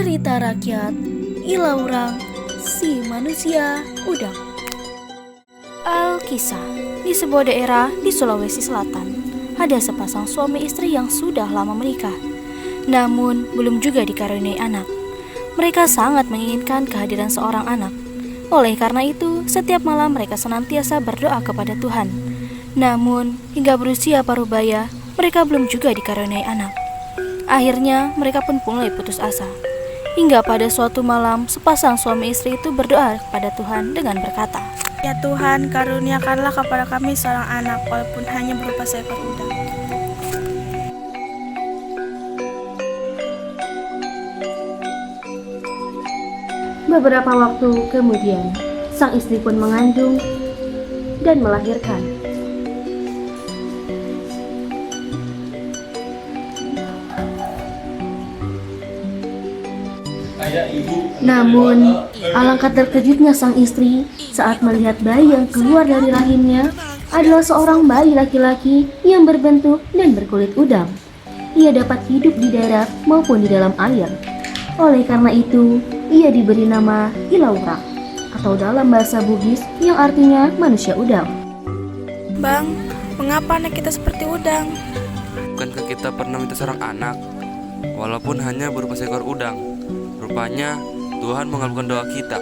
Cerita rakyat Ilaurang si manusia udang. Alkisah, di sebuah daerah di Sulawesi Selatan, ada sepasang suami istri yang sudah lama menikah, namun belum juga dikaruniai anak. Mereka sangat menginginkan kehadiran seorang anak. Oleh karena itu, setiap malam mereka senantiasa berdoa kepada Tuhan. Namun, hingga berusia parubaya, mereka belum juga dikaruniai anak. Akhirnya, mereka pun mulai putus asa. Hingga pada suatu malam, sepasang suami istri itu berdoa kepada Tuhan dengan berkata, "Ya Tuhan, karuniakanlah kepada kami seorang anak, walaupun hanya berupa seekor udang." Beberapa waktu kemudian, sang istri pun mengandung dan melahirkan. Namun, alangkah terkejutnya sang istri saat melihat bayi yang keluar dari rahimnya adalah seorang bayi laki-laki yang berbentuk dan berkulit udang. Ia dapat hidup di darat maupun di dalam air. Oleh karena itu, ia diberi nama Ilaurang, atau dalam bahasa Bugis yang artinya manusia udang. Bang, mengapa anak kita seperti udang? Bukankah kita pernah minta seorang anak, walaupun hanya berupa seekor udang? Rupanya Tuhan mengabulkan doa kita.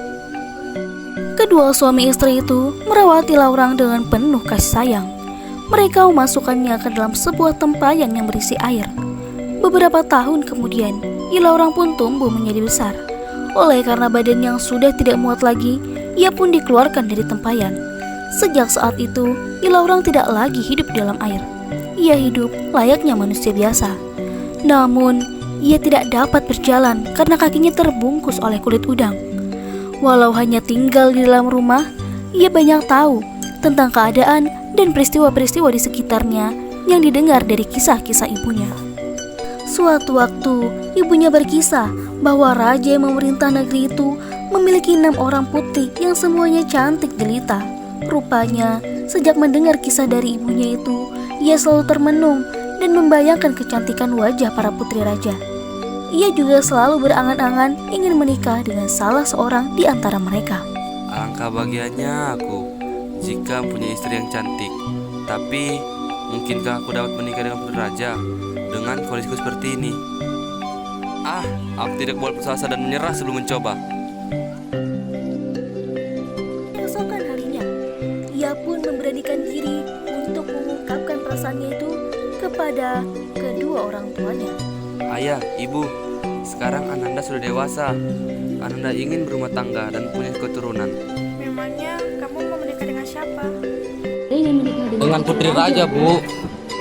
Kedua suami istri itu merawat Ilaurang dengan penuh kasih sayang. Mereka memasukkannya ke dalam sebuah tempayan yang berisi air. Beberapa tahun kemudian, Ilaurang pun tumbuh menjadi besar. Oleh karena badan yang sudah tidak muat lagi, ia pun dikeluarkan dari tempayan. Sejak saat itu, Ilaurang tidak lagi hidup di dalam air. Ia hidup layaknya manusia biasa. Namun, ia tidak dapat berjalan karena kakinya terbungkus oleh kulit udang. Walau hanya tinggal di dalam rumah, ia banyak tahu tentang keadaan dan peristiwa-peristiwa di sekitarnya yang didengar dari kisah-kisah ibunya. Suatu waktu, ibunya berkisah bahwa raja yang memerintah negeri itu memiliki 6 orang putri yang semuanya cantik jelita. Rupanya, sejak mendengar kisah dari ibunya itu, ia selalu termenung dan membayangkan kecantikan wajah para putri raja. Ia juga selalu berangan-angan ingin menikah dengan salah seorang di antara mereka. Alangkah bahagianya aku jika mempunyai istri yang cantik. Tapi, mungkinkah aku dapat menikah dengan putri raja dengan kondisiku seperti ini? Aku tidak boleh putus asa dan menyerah sebelum mencoba. Keesokan harinya, ia pun memberanikan diri untuk mengungkapkan perasaannya itu kepada kedua orang tuanya. Ayah, ibu, sekarang Ananda sudah dewasa. Ananda ingin berumah tangga dan punya keturunan. Memangnya kamu mau menikah dengan siapa? Ingin menikah Dengan putri raja, Bu.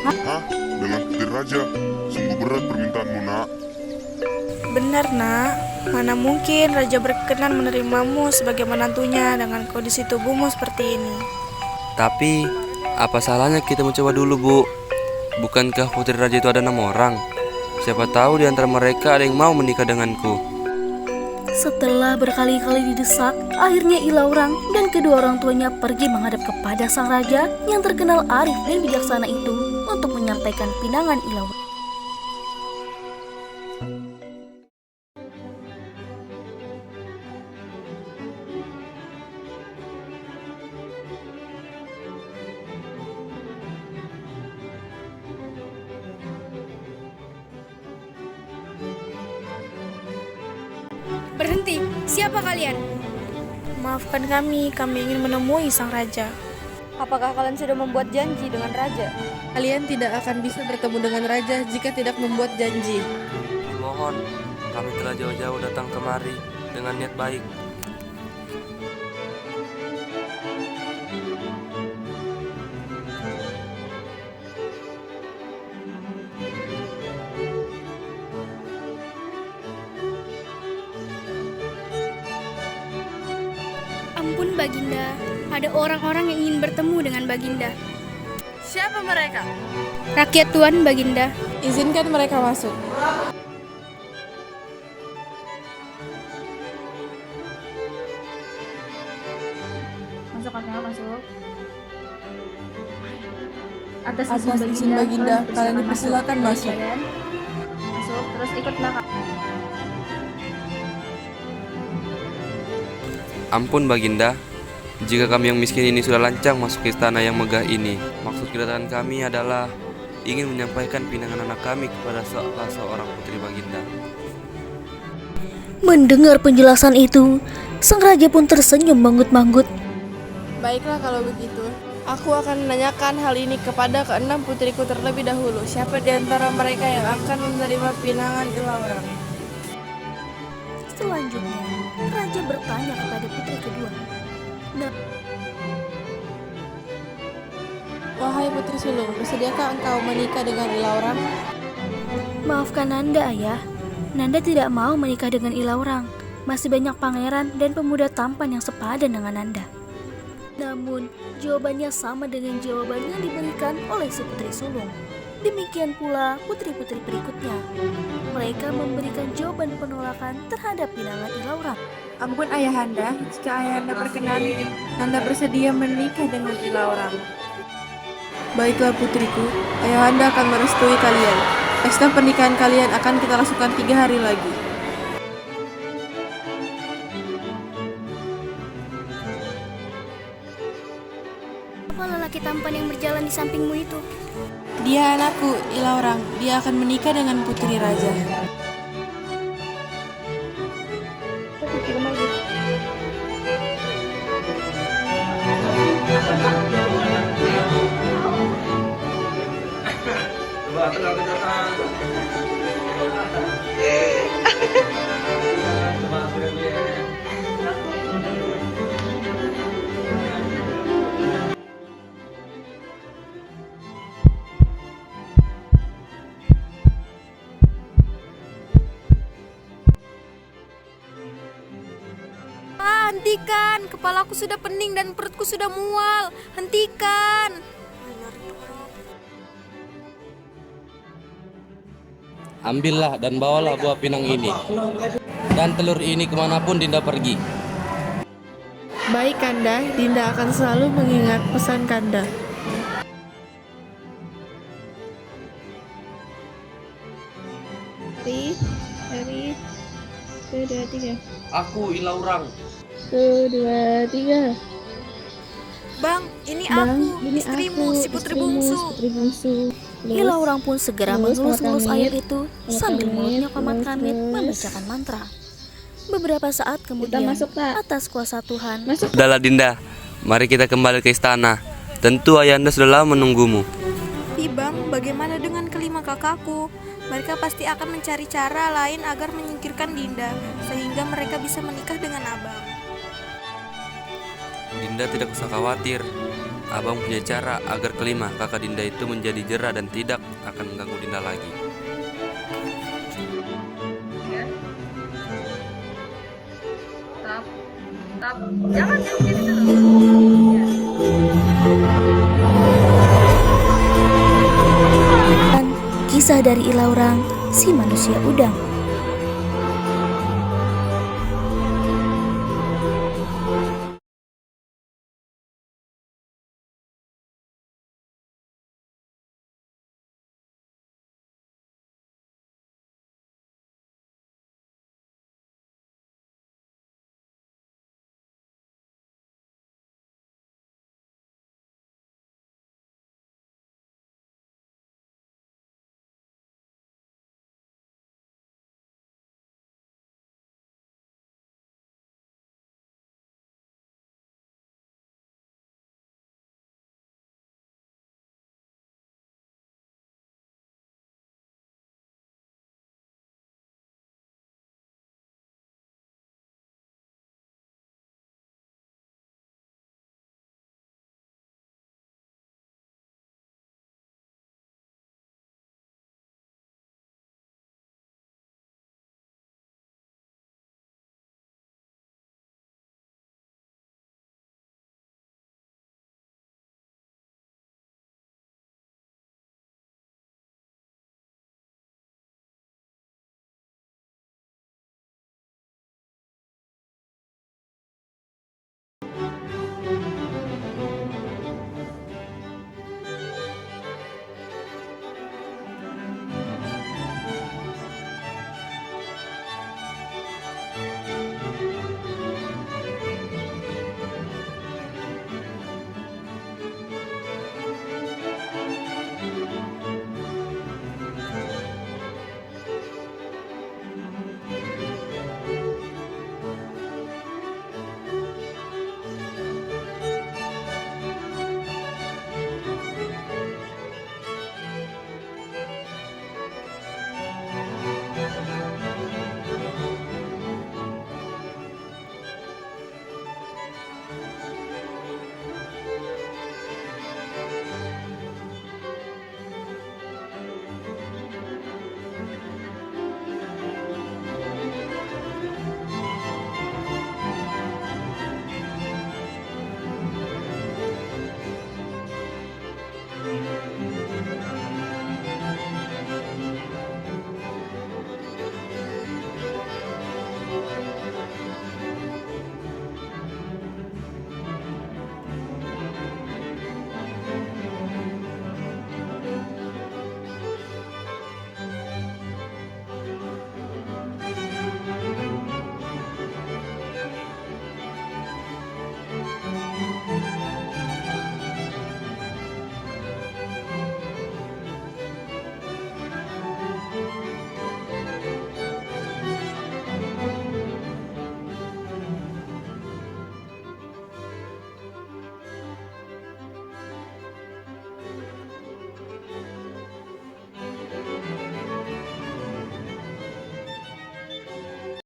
Hah? Dengan putri raja? Sungguh berat permintaanmu, nak. Benar, nak. Mana mungkin raja berkenan menerimamu sebagai menantunya dengan kondisi tubuhmu seperti ini. Tapi, apa salahnya kita mencoba dulu, Bu? Bukankah putri raja itu ada 6 orang? Siapa tahu di antara mereka ada yang mau menikah denganku. Setelah berkali-kali didesak, akhirnya Ilaurang dan kedua orang tuanya pergi menghadap kepada sang raja yang terkenal arif dan bijaksana itu untuk menyampaikan pinangan Ilaurang. Berhenti, siapa kalian? Maafkan kami ingin menemui sang raja. Apakah kalian sudah membuat janji dengan raja? Kalian tidak akan bisa bertemu dengan raja jika tidak membuat janji. Mohon, kami telah jauh-jauh datang kemari dengan niat baik. Ampun Baginda, ada orang-orang yang ingin bertemu dengan Baginda. Siapa mereka? Rakyat Tuan Baginda. Izinkan mereka masuk. Masuk kakak, masuk. Atas izin Baginda, kalian dipersilakan masuk. Masuk, terus ikut belakang. Ampun Baginda, jika kami yang miskin ini sudah lancang masuk ke istana yang megah ini. Maksud kedatangan kami adalah ingin menyampaikan pinangan anak kami kepada salah seorang putri Baginda. Mendengar penjelasan itu, sang raja pun tersenyum manggut-manggut. Baiklah kalau begitu. Aku akan menanyakan hal ini kepada keenam putriku terlebih dahulu. Siapa di antara mereka yang akan menerima pinangan Ilaurang? Selanjutnya, raja bertanya kepada putri kedua. Nah, Wahai putri sulung, bersediakah engkau menikah dengan Ilaurang? maafkan Nanda, ayah. Nanda tidak mau menikah dengan Ilaurang. Masih banyak pangeran dan pemuda tampan yang sepadan dengan Nanda. Namun, jawabannya sama dengan jawaban yang diberikan oleh si putri sulung. Demikian pula putri-putri berikutnya. Mereka memberikan jawaban penolakan terhadap pinangan Ilaurang. Ampun ayahanda, jika ayahanda berkenan, Nanda bersedia menikah dengan Ilaurang. Baiklah putriku, ayahanda akan merestui kalian. Pesta pernikahan kalian akan kita langsungkan 3 hari lagi. Apa lelaki tampan yang berjalan di sampingmu itu? Dia anakku, Ilaurang. Dia akan menikah dengan putri raja. Hentikan, kepalaku sudah pening dan perutku sudah mual. Hentikan. Ambillah dan bawalah buah pinang ini dan telur ini kemanapun Dinda pergi. Baik Kanda, Dinda akan selalu mengingat pesan Kanda. Dari 1, 2, 3. Aku Ilaurang. 1, 2, 3. Bang, ini aku, istrimu, si putri bungsu. Ilaurang pun segera mengelus-ngelus air itu sambil mulutnya Paman Kamit membacakan mantra. Beberapa saat kemudian, atas kuasa Tuhan, Sudahlah Dinda, mari kita kembali ke istana. Tentu ayahanda sudah lama menunggumu. Bang, bagaimana dengan kelima kakakku? Mereka pasti akan mencari cara lain agar menyingkirkan Dinda, sehingga mereka bisa menikah dengan abang. Dinda tidak usah khawatir. Abang punya cara agar kelima kakak Dinda itu menjadi jera dan tidak akan mengganggu Dinda lagi. kisah dari Ilaurang, si manusia udang.